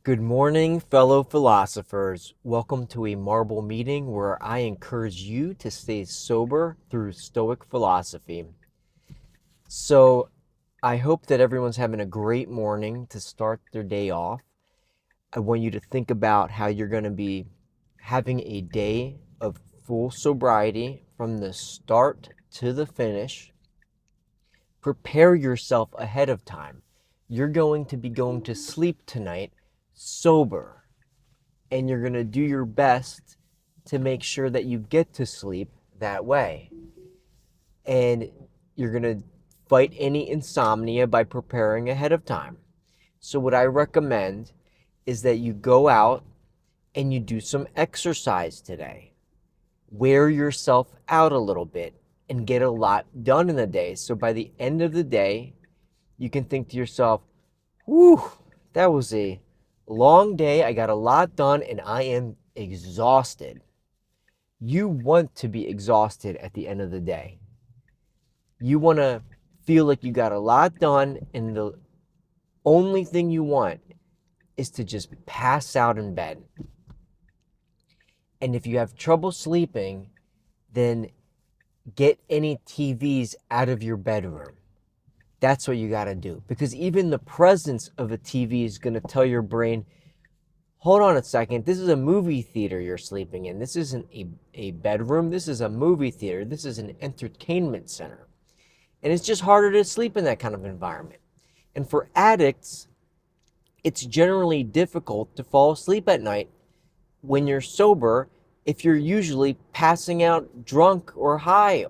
Good morning, fellow philosophers. Welcome to a marble meeting where I encourage you to stay sober through Stoic philosophy. So, I hope that everyone's having a great morning to start their day off. I want you to think about how you're going to be having a day of full sobriety from the start to the finish. Prepare yourself ahead of time. You're going to be going to sleep tonight sober, and you're going to do your best to make sure that you get to sleep that way. And you're going to fight any insomnia by preparing ahead of time. So, what I recommend is that you go out and you do some exercise today. Wear yourself out a little bit and get a lot done in a day. So, by the end of the day, you can think to yourself, whew, that was a long day. I got a lot done and I am exhausted. You want to be exhausted at the end of the day. You want to feel like you got a lot done, and the only thing you want is to just pass out in bed. And if you have trouble sleeping, then get any TVs out of your bedroom. That's what you got to do. Because even the presence of a TV is going to tell your brain, hold on a second, this is a movie theater you're sleeping in. This isn't a bedroom. This is a movie theater. This is an entertainment center. And it's just harder to sleep in that kind of environment. And for addicts, it's generally difficult to fall asleep at night when you're sober if you're usually passing out drunk or high.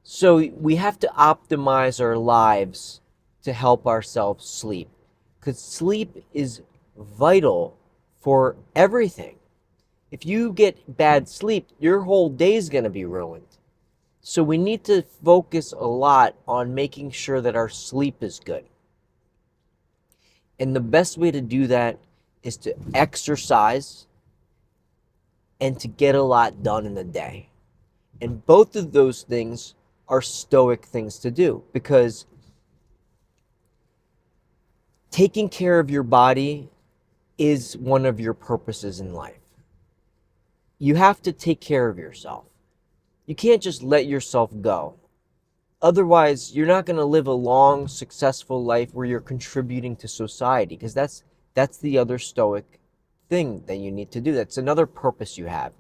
So we have to optimize our lives to help ourselves sleep, because sleep is vital for everything. If you get bad sleep, your whole day is going to be ruined. So we need to focus a lot on making sure that our sleep is good. And the best way to do that is to exercise and to get a lot done in a day. And both of those things are Stoic things to do, because taking care of your body is one of your purposes in life. You have to take care of yourself. You can't just let yourself go. Otherwise, you're not going to live a long, successful life where you're contributing to society, because that's the other Stoic thing that you need to do. That's another purpose you have.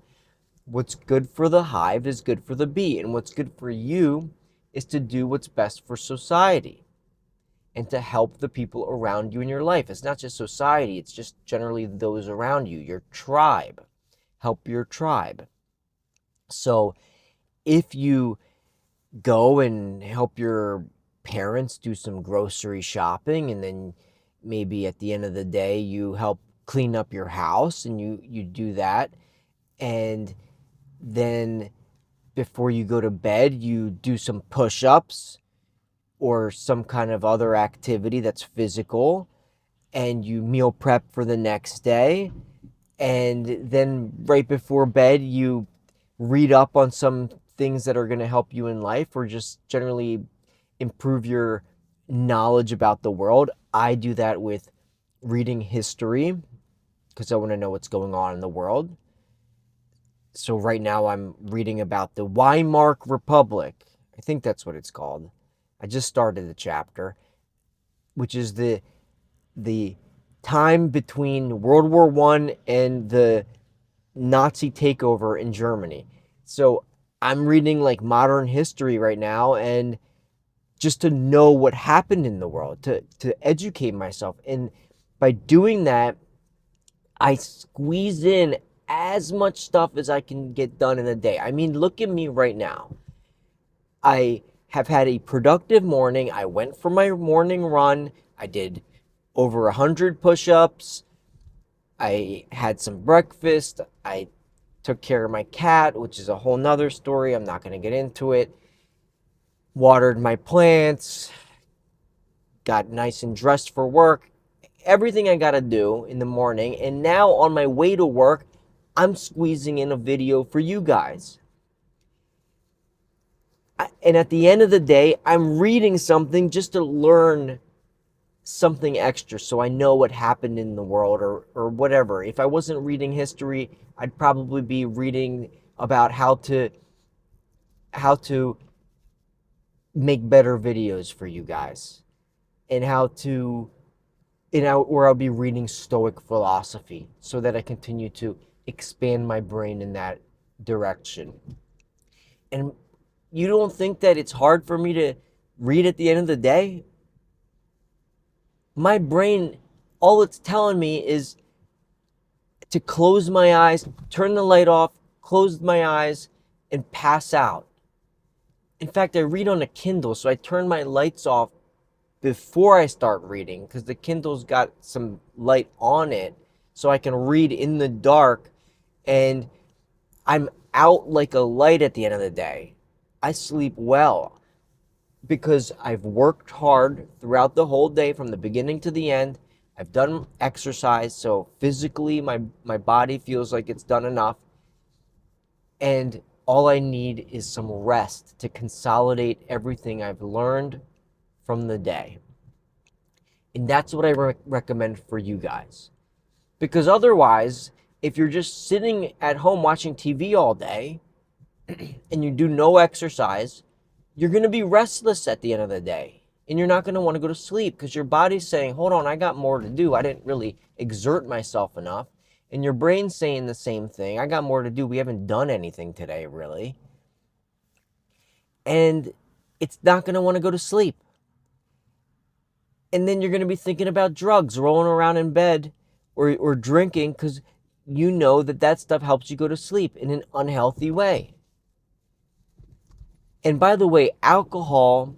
What's good for the hive is good for the bee, and what's good for you is to do what's best for society and to help the people around you in your life. It's not just society, it's just generally those around you, your tribe. Help your tribe. So if you go and help your parents do some grocery shopping, and then maybe at the end of the day you help clean up your house, and you do that, and then before you go to bed you do some push-ups or some kind of other activity that's physical, and you meal prep for the next day, and then right before bed you read up on some things that are going to help you in life, or just generally improve your knowledge about the world. I do that with reading history because I want to know what's going on in the world. So right now I'm reading about the Weimar Republic. I think that's what it's called. I just started the chapter, which is the time between World War I and the Nazi takeover in Germany. So I'm reading like modern history right now, and just to know what happened in the world, to educate myself. And by doing that, I squeeze in as much stuff as I can get done in a day. I mean, look at me right now. I have had a productive morning. I went for my morning run. I did over 100 push-ups. I had some breakfast. I took care of my cat, which is a whole nother story. I'm not going to get into it. Watered my plants. Got nice and dressed for work. Everything I got to do in the morning. And now on my way to work, I'm squeezing in a video for you guys. And at the end of the day, I'm reading something just to learn something extra so I know what happened in the world, or whatever. If I wasn't reading history, I'd probably be reading about how to make better videos for you guys, and how to or I'll be reading Stoic philosophy so that I continue to expand my brain in that direction. And you don't think that it's hard for me to read at the end of the day? My brain, all it's telling me is to close my eyes, turn the light off, close my eyes, and pass out. In fact, I read on a Kindle, so I turn my lights off before I start reading because the Kindle's got some light on it, so I can read in the dark, and I'm out like a light at the end of the day. I sleep well because I've worked hard throughout the whole day from the beginning to the end. I've done exercise, so physically my body feels like it's done enough. And all I need is some rest to consolidate everything I've learned from the day. And that's what I recommend for you guys. Because otherwise, if you're just sitting at home watching TV all day and you do no exercise, you're going to be restless at the end of the day. And you're not going to want to go to sleep because your body's saying, hold on, I got more to do. I didn't really exert myself enough. And your brain's saying the same thing. I got more to do. We haven't done anything today, really. And it's not going to want to go to sleep. And then you're going to be thinking about drugs, rolling around in bed, or drinking, because you know that stuff helps you go to sleep in an unhealthy way. And by the way, alcohol,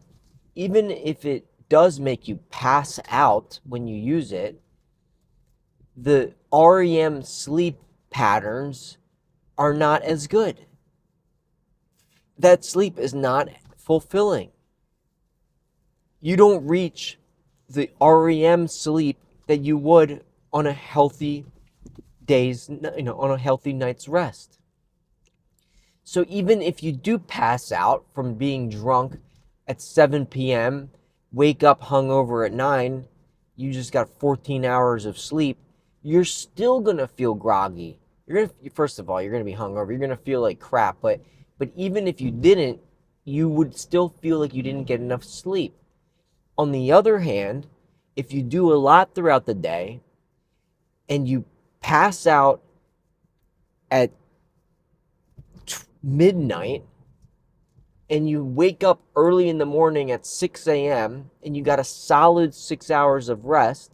even if it does make you pass out when you use it, the REM sleep patterns are not as good. That sleep is not fulfilling. You don't reach the REM sleep that you would on a healthy on a healthy night's rest. So even if you do pass out from being drunk at 7 p.m., wake up hungover at 9, you just got 14 hours of sleep, you're still going to feel groggy. First of all, you're going to be hungover. You're going to feel like crap. But even if you didn't, you would still feel like you didn't get enough sleep. On the other hand, if you do a lot throughout the day and you pass out at midnight and you wake up early in the morning at 6 a.m. and you got a solid 6 hours of rest,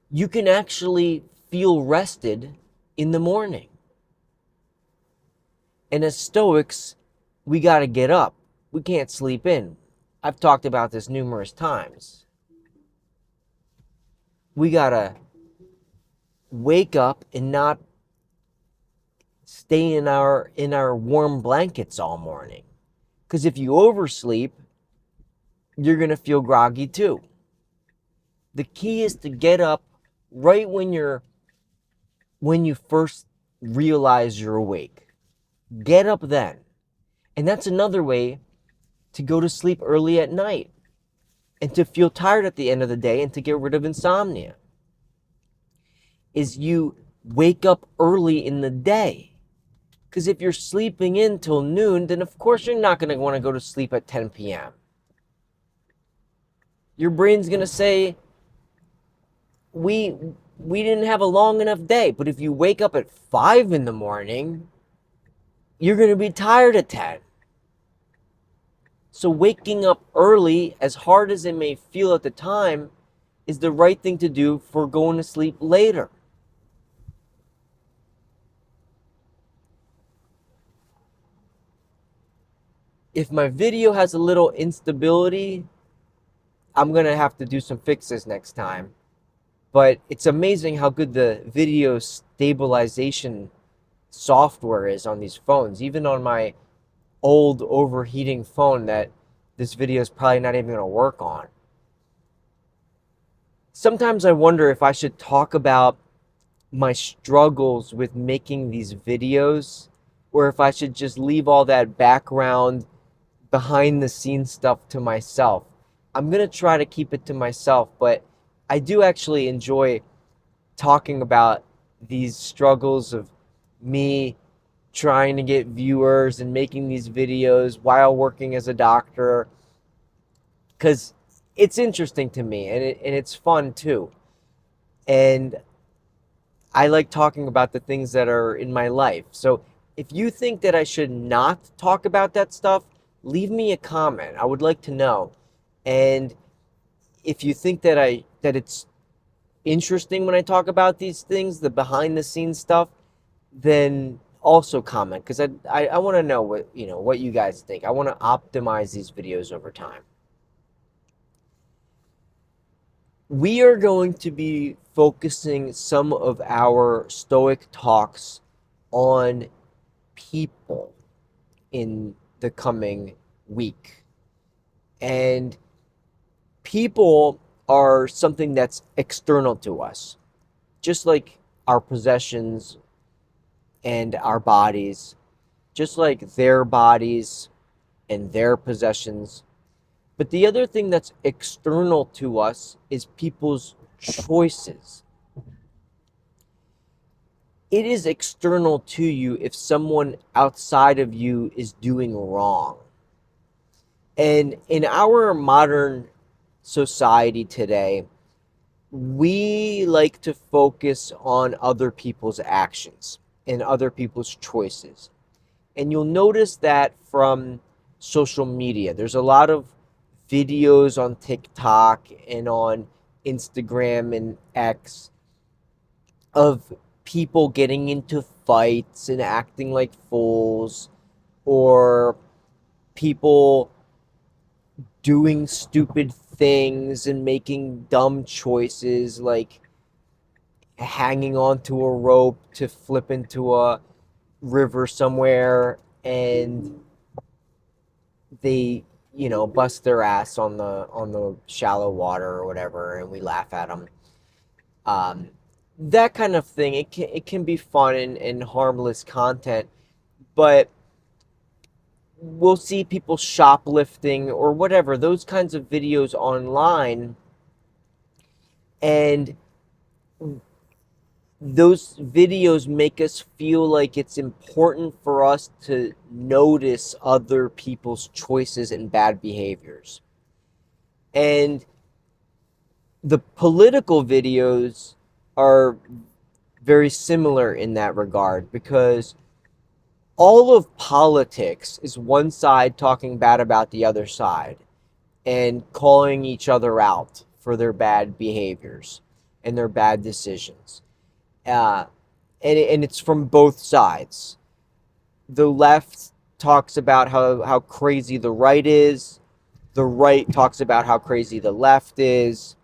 you can actually feel rested in the morning. And as Stoics, we got to get up. We can't sleep in. I've talked about this numerous times. We got to wake up and not stay in our warm blankets all morning. Because if you oversleep, you're going to feel groggy too. The key is to get up right when you first realize you're awake. Get up then. And that's another way to go to sleep early at night and to feel tired at the end of the day and to get rid of insomnia. Is you wake up early in the day. Because if you're sleeping in till noon, then of course you're not going to want to go to sleep at 10 p.m. Your brain's going to say, we didn't have a long enough day. But if you wake up at 5 in the morning, you're going to be tired at 10. So waking up early, as hard as it may feel at the time, is the right thing to do for going to sleep later. If my video has a little instability, I'm going to have to do some fixes next time. But it's amazing how good the video stabilization software is on these phones. Even on my old overheating phone that this video is probably not even going to work on. Sometimes I wonder if I should talk about my struggles with making these videos, or if I should just leave all that background behind the scenes stuff to myself. I'm going to try to keep it to myself, but I do actually enjoy talking about these struggles of me trying to get viewers and making these videos while working as a doctor, because it's interesting to me, and it's fun too. And I like talking about the things that are in my life. So if you think that I should not talk about that stuff, leave me a comment. I would like to know. And if you think that it's interesting when I talk about these things, the behind the scenes stuff, then also comment, because I want to know what you guys think. I want to optimize these videos over time. We are going to be focusing some of our Stoic talks on people in the coming week. And people are something that's external to us, just like our possessions and our bodies, just like their bodies and their possessions. But the other thing that's external to us is people's choices. It is external to you if someone outside of you is doing wrong. And in our modern society today, we like to focus on other people's actions and other people's choices. And you'll notice that from social media. There's a lot of videos on TikTok and on Instagram and X of people getting into fights and acting like fools, or people doing stupid things and making dumb choices, like hanging onto a rope to flip into a river somewhere, and they bust their ass on the shallow water or whatever, and we laugh at them. um, that kind of thing. It can be fun and harmless content, but we'll see people shoplifting or whatever, those kinds of videos online, and those videos make us feel like it's important for us to notice other people's choices and bad behaviors. And the political videos are very similar in that regard, because all of politics is one side talking bad about the other side and calling each other out for their bad behaviors and their bad decisions. Uh, and it's from both sides. The left talks about how crazy the right is. The right talks about how crazy the left is.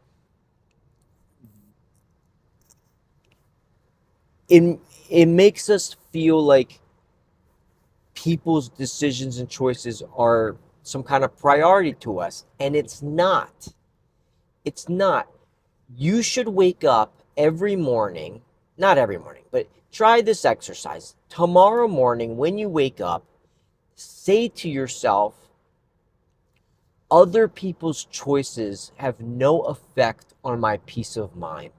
It, it makes us feel like people's decisions and choices are some kind of priority to us. And it's not. It's not. You should wake up every morning, not every morning, but try this exercise. Tomorrow morning, when you wake up, say to yourself, other people's choices have no effect on my peace of mind.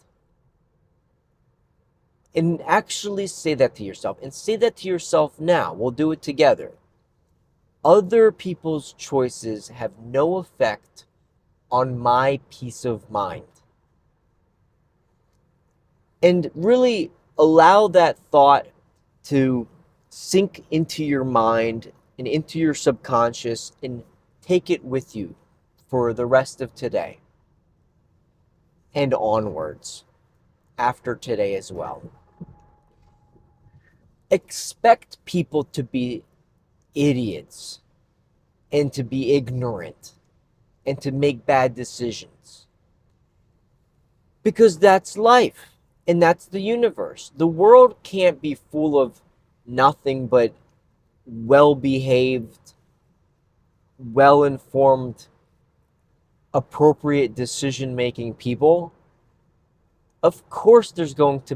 And actually say that to yourself. And say that to yourself now. We'll do it together. Other people's choices have no effect on my peace of mind. And really allow that thought to sink into your mind and into your subconscious, and take it with you for the rest of today and onwards after today as well. Expect people to be idiots and to be ignorant and to make bad decisions, because that's life and that's the universe. The world can't be full of nothing but well-behaved, well-informed, appropriate decision-making people. Of course there's going to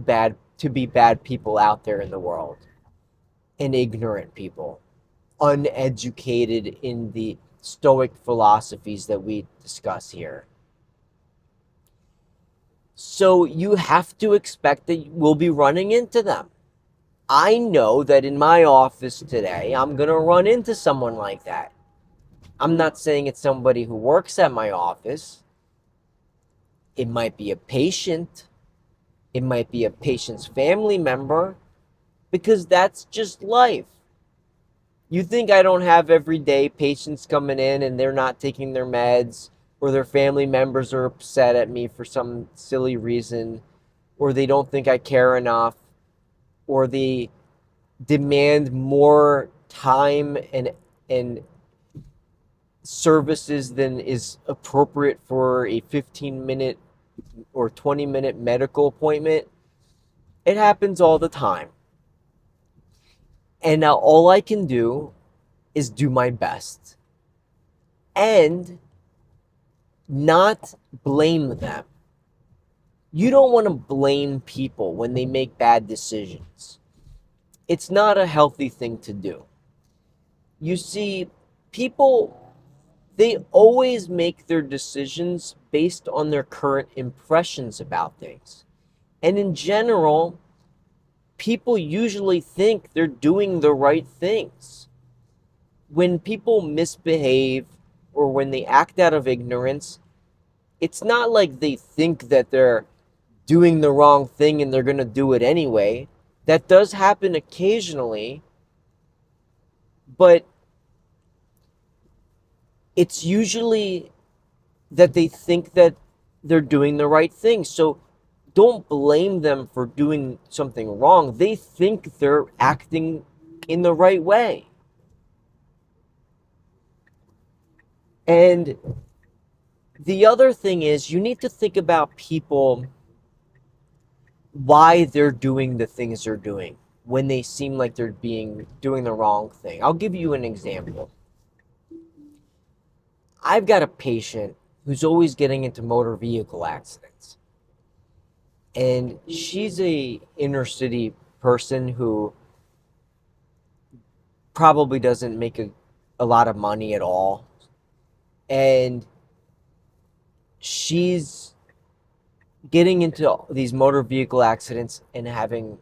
be bad people out there in the world, and ignorant people, uneducated in the Stoic philosophies that we discuss here. So you have to expect that we'll be running into them. I know that in my office today, I'm going to run into someone like that. I'm not saying it's somebody who works at my office. It might be a patient. It might be a patient's family member, because that's just life. You think I don't have everyday patients coming in and they're not taking their meds, or their family members are upset at me for some silly reason, or they don't think I care enough, or they demand more time and services than is appropriate for a 15-minute or 20-minute medical appointment. It happens all the time. And now all I can do is do my best and not blame them. You don't want to blame people when they make bad decisions. It's not a healthy thing to do. You see, people, they always make their decisions based on their current impressions about things. And in general, people usually think they're doing the right things. When people misbehave or when they act out of ignorance, it's not like they think that they're doing the wrong thing and they're going to do it anyway. That does happen occasionally, but it's usually that they think that they're doing the right thing. So don't blame them for doing something wrong. They think they're acting in the right way. And the other thing is, you need to think about people, why they're doing the things they're doing when they seem like they're doing the wrong thing. I'll give you an example. I've got a patient who's always getting into motor vehicle accidents. And she's a inner city person who probably doesn't make a lot of money at all. And she's getting into these motor vehicle accidents and having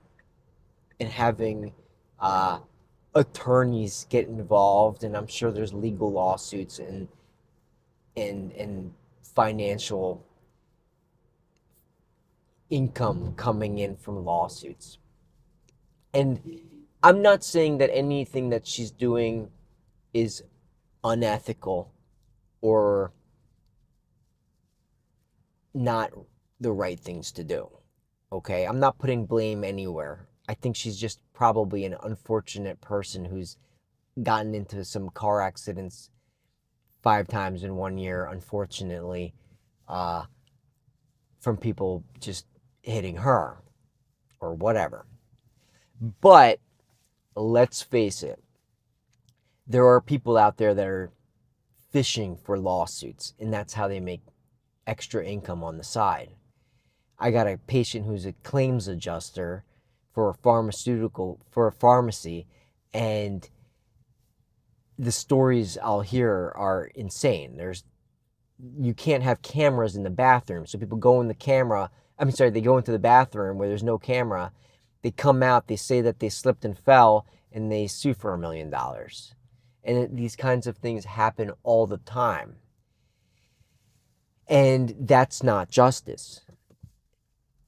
attorneys get involved, and I'm sure there's legal lawsuits and financial income coming in from lawsuits. And I'm not saying that anything that she's doing is unethical or not the right things to do. Okay? I'm not putting blame anywhere. I think she's just probably an unfortunate person who's gotten into some car accidents 5 times in 1 year, unfortunately, from people just hitting her or whatever. But let's face it, there are people out there that are fishing for lawsuits, and that's how they make extra income on the side. I got a patient who's a claims adjuster for a pharmacy, and the stories I'll hear are insane. You can't have cameras in the bathroom, so people go in the camera. They go into the bathroom where there's no camera. They come out, they say that they slipped and fell, and they sue for $1 million. And these kinds of things happen all the time. And that's not justice.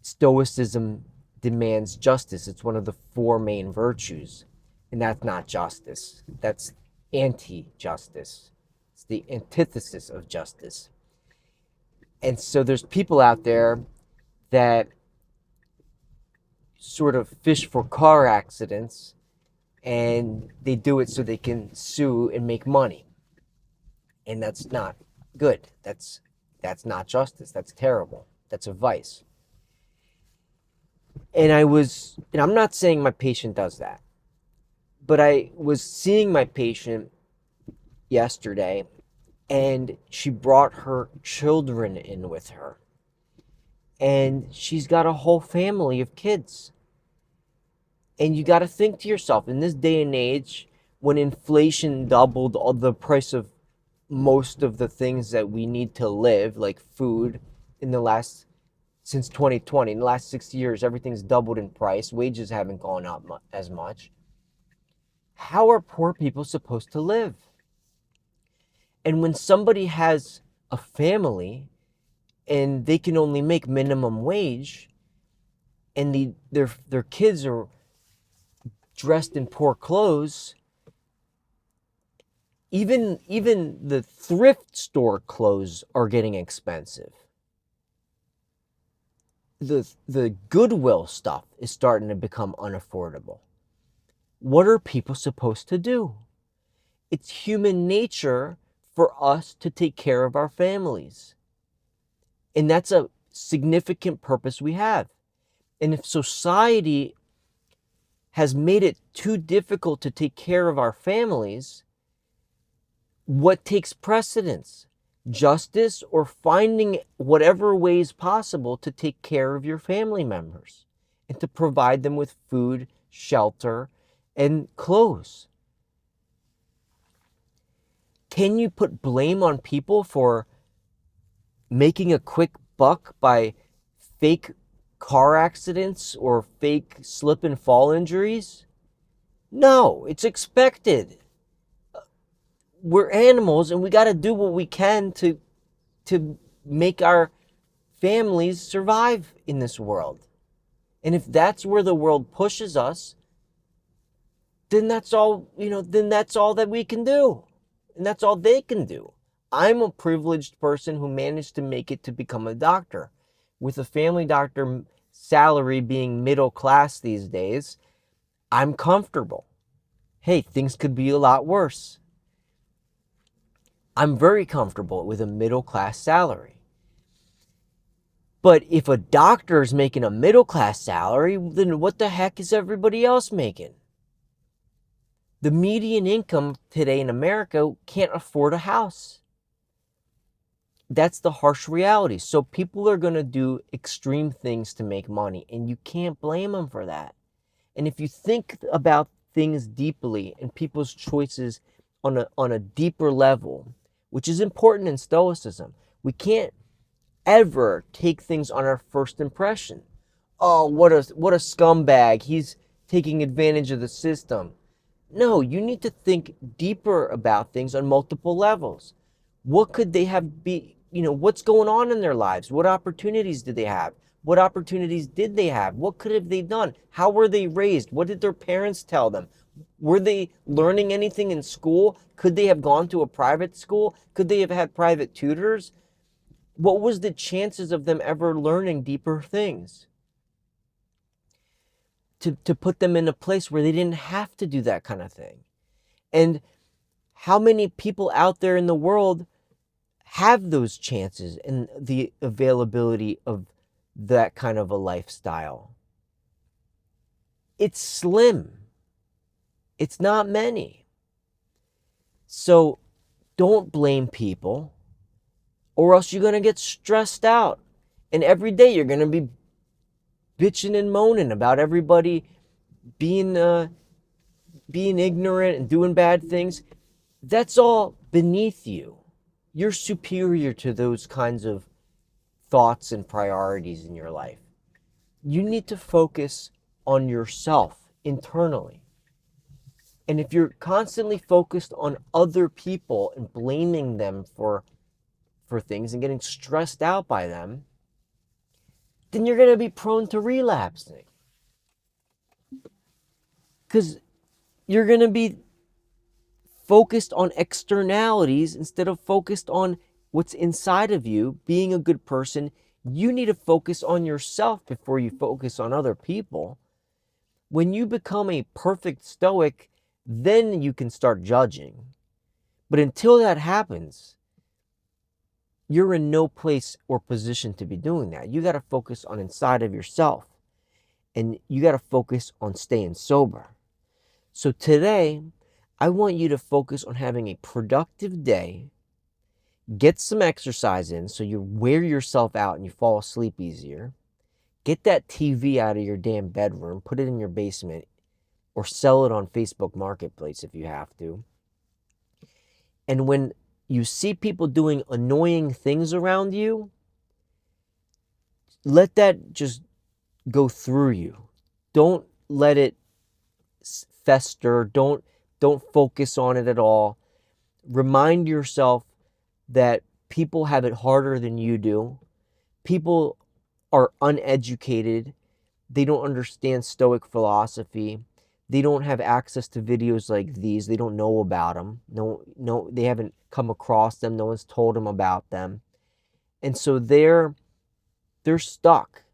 Stoicism demands justice. It's one of the 4 main virtues. And that's not justice. That's anti-justice. It's the antithesis of justice. And so there's people out there that sort of fish for car accidents, and they do it so they can sue and make money. And that's not good. That's not justice. That's terrible. That's a vice. And I'm not saying my patient does that, but I was seeing my patient yesterday, and she brought her children in with her. And she's got a whole family of kids. And you got to think to yourself, in this day and age, when inflation doubled the price of most of the things that we need to live, like food, since 2020, in the last 6 years, everything's doubled in price. Wages haven't gone up as much. How are poor people supposed to live? And when somebody has a family and they can only make minimum wage, and their kids are dressed in poor clothes, even the thrift store clothes are getting expensive. The Goodwill stuff is starting to become unaffordable. What are people supposed to do? It's human nature for us to take care of our families. And that's a significant purpose we have. And if society has made it too difficult to take care of our families, what takes precedence? Justice, or finding whatever ways possible to take care of your family members and to provide them with food, shelter, and clothes? Can you put blame on people for making a quick buck by fake car accidents or fake slip and fall injuries? No, it's expected. We're animals and we got to do what we can to make our families survive in this world. And if that's where the world pushes us, then that's all that we can do. And that's all they can do. I'm a privileged person who managed to make it to become a doctor. With a family doctor salary being middle class these days, I'm comfortable. Hey, things could be a lot worse. I'm very comfortable with a middle class salary. But if a doctor is making a middle class salary, then what the heck is everybody else making? The median income today in America can't afford a house. That's the harsh reality. So people are going to do extreme things to make money, and you can't blame them for that. And if you think about things deeply and people's choices on a deeper level, which is important in Stoicism, we can't ever take things on our first impression. Oh, what a scumbag. He's taking advantage of the system. No, you need to think deeper about things on multiple levels. What could they have what's going on in their lives? What opportunities did they have? What opportunities did they have? What could have they done? How were they raised? What did their parents tell them? Were they learning anything in school? Could they have gone to a private school? Could they have had private tutors? What was the chances of them ever learning deeper things? To put them in a place where they didn't have to do that kind of thing. And how many people out there in the world have those chances and the availability of that kind of a lifestyle? It's slim. It's not many. So don't blame people, or else you're going to get stressed out. And every day you're going to be bitching and moaning about everybody being ignorant and doing bad things. That's all beneath you. You're superior to those kinds of thoughts and priorities in your life. You need to focus on yourself internally. And if you're constantly focused on other people and blaming them for things and getting stressed out by them, then you're going to be prone to relapsing. Because you're going to be focused on externalities instead of focused on what's inside of you, being a good person. You need to focus on yourself before you focus on other people. When you become a perfect stoic, then you can start judging. But until that happens, you're in no place or position to be doing that. You got to focus on inside of yourself. And you got to focus on staying sober. So today, I want you to focus on having a productive day. Get some exercise in so you wear yourself out and you fall asleep easier. Get that TV out of your damn bedroom, put it in your basement, or sell it on Facebook Marketplace if you have to. And when you see people doing annoying things around you, let that just go through you. Don't let it fester. Don't focus on it at all. Remind yourself that people have it harder than you do. People are uneducated. They don't understand Stoic philosophy. They don't have access to videos like these. They don't know about them. No, they haven't come across them. No one's told them about them. And so they're stuck.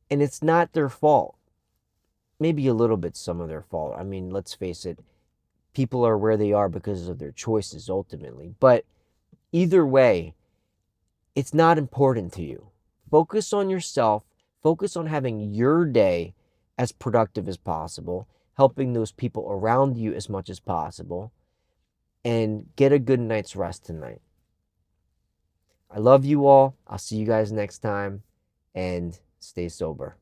And it's not their fault. Maybe a little bit some of their fault. I mean, let's face it. People are where they are because of their choices ultimately. But either way, it's not important to you. Focus on yourself. Focus on having your day as productive as possible, helping those people around you as much as possible, and get a good night's rest tonight. I love you all. I'll see you guys next time, and stay sober.